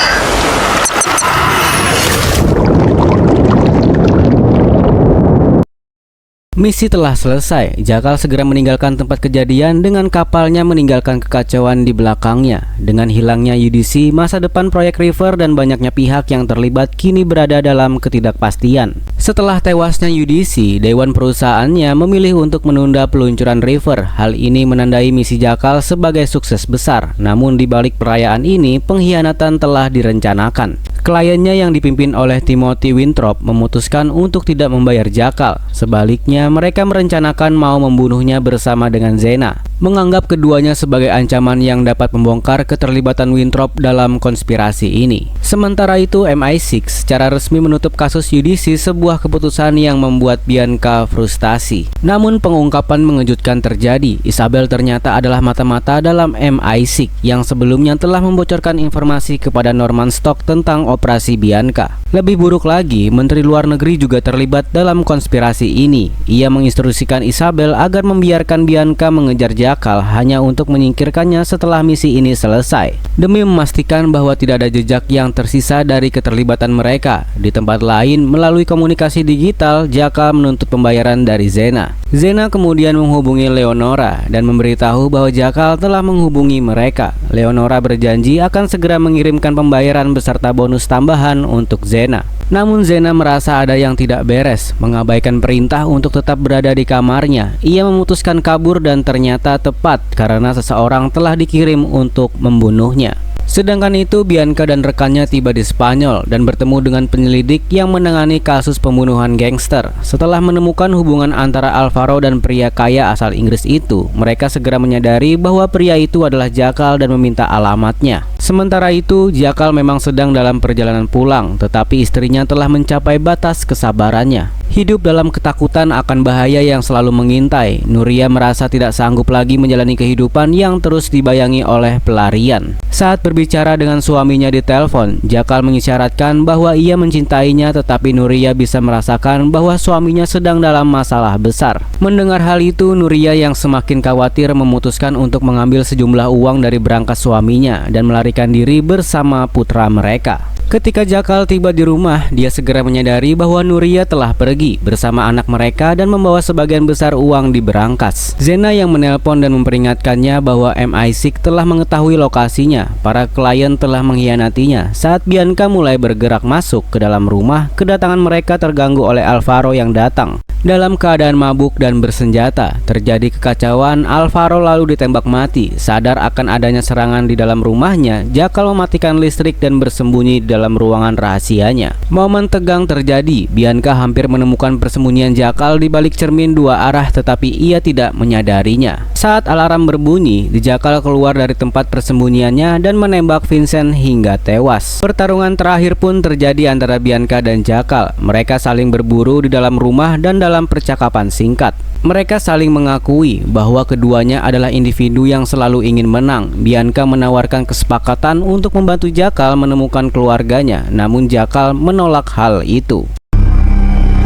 Misi telah selesai. Jakal segera meninggalkan tempat kejadian dengan kapalnya meninggalkan kekacauan di belakangnya. Dengan hilangnya UDC, masa depan proyek River dan banyaknya pihak yang terlibat kini berada dalam ketidakpastian. Setelah tewasnya UDC, dewan perusahaannya memilih untuk menunda peluncuran River. Hal ini menandai misi Jakal sebagai sukses besar. Namun di balik perayaan ini, pengkhianatan telah direncanakan. Kliennya yang dipimpin oleh Timothy Winthrop memutuskan untuk tidak membayar Jakal. Sebaliknya, mereka merencanakan mau membunuhnya bersama dengan Zena, menganggap keduanya sebagai ancaman yang dapat membongkar keterlibatan Winthrop dalam konspirasi ini. Sementara itu, MI6 secara resmi menutup kasus UDC, sebuah keputusan yang membuat Bianca frustasi. Namun pengungkapan mengejutkan terjadi. Isabel ternyata adalah mata-mata dalam MI6 yang sebelumnya telah membocorkan informasi kepada Norman Stock tentang operasi Bianca. Lebih buruk lagi, Menteri Luar Negeri juga terlibat dalam konspirasi ini. Ia menginstruksikan Isabel agar membiarkan Bianca mengejar Jakal hanya untuk menyingkirkannya setelah misi ini selesai, demi memastikan bahwa tidak ada jejak yang tersisa dari keterlibatan mereka. Di tempat lain, melalui komunikasi digital, Jakal menuntut pembayaran dari Zena. Zena kemudian menghubungi Leonora dan memberitahu bahwa Jakal telah menghubungi mereka. Leonora berjanji akan segera mengirimkan pembayaran beserta bonus tambahan untuk Zena. Namun Zena merasa ada yang tidak beres, mengabaikan perintah untuk tetap berada di kamarnya. Ia memutuskan kabur dan ternyata tepat karena seseorang telah dikirim untuk membunuhnya. Sedangkan itu, Bianca dan rekannya tiba di Spanyol dan bertemu dengan penyelidik yang menangani kasus pembunuhan gangster. Setelah menemukan hubungan antara Alvaro dan pria kaya asal Inggris itu, mereka segera menyadari bahwa pria itu adalah Jakal dan meminta alamatnya. Sementara itu, Jakal memang sedang dalam perjalanan pulang, tetapi istrinya telah mencapai batas kesabarannya. Hidup dalam ketakutan akan bahaya yang selalu mengintai, Nuria merasa tidak sanggup lagi menjalani kehidupan yang terus dibayangi oleh pelarian. Saat berbicara dengan suaminya di telepon, Jakal mengisyaratkan bahwa ia mencintainya, tetapi Nuria bisa merasakan bahwa suaminya sedang dalam masalah besar. Mendengar hal itu, Nuria yang semakin khawatir memutuskan untuk mengambil sejumlah uang dari berangkas suaminya dan melarikan diri bersama putra mereka. Ketika Jakal tiba di rumah, dia segera menyadari bahwa Nuria telah pergi bersama anak mereka dan membawa sebagian besar uang di berangkas. Zena yang menelpon dan memperingatkannya bahwa MI6 telah mengetahui lokasinya. Para klien telah mengkhianatinya. Saat Bianca mulai bergerak masuk ke dalam rumah, kedatangan mereka terganggu oleh Alvaro yang datang. Dalam keadaan mabuk dan bersenjata, terjadi kekacauan. Alvaro lalu ditembak mati. Sadar akan adanya serangan di dalam rumahnya, Jakal mematikan listrik dan bersembunyi di dalam ruangan rahasianya. Momen tegang terjadi. Bianca hampir menemukan persembunyian Jakal di balik cermin dua arah, tetapi ia tidak menyadarinya. Saat alarm berbunyi, Jakal keluar dari tempat persembunyiannya dan menembak Vincent hingga tewas. Pertarungan terakhir pun terjadi antara Bianca dan Jakal. Mereka saling berburu di dalam rumah dan dalam percakapan singkat, mereka saling mengakui bahwa keduanya adalah individu yang selalu ingin menang. Bianca menawarkan kesepakatan untuk membantu Jakal menemukan keluarganya, namun Jakal menolak hal itu.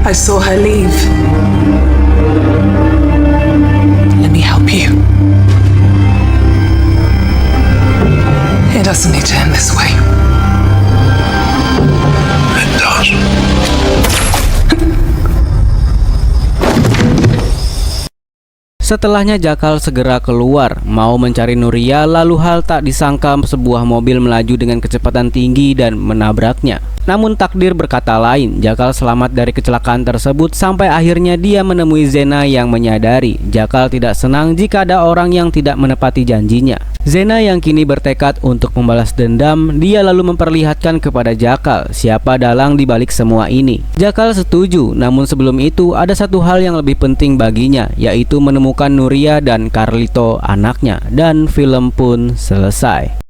I saw her leave. Let me help you. It doesn't need to end this way. It does. Setelahnya Jakal segera keluar, mau mencari Nuria, lalu hal tak disangka sebuah mobil melaju dengan kecepatan tinggi dan menabraknya. Namun takdir berkata lain, Jakal selamat dari kecelakaan tersebut sampai akhirnya dia menemui Zena yang menyadari Jakal tidak senang jika ada orang yang tidak menepati janjinya. Zena yang kini bertekad untuk membalas dendam, dia lalu memperlihatkan kepada Jakal siapa dalang di balik semua ini. Jakal setuju, namun sebelum itu ada satu hal yang lebih penting baginya, yaitu menemukan Nuria dan Carlito anaknya, dan film pun selesai.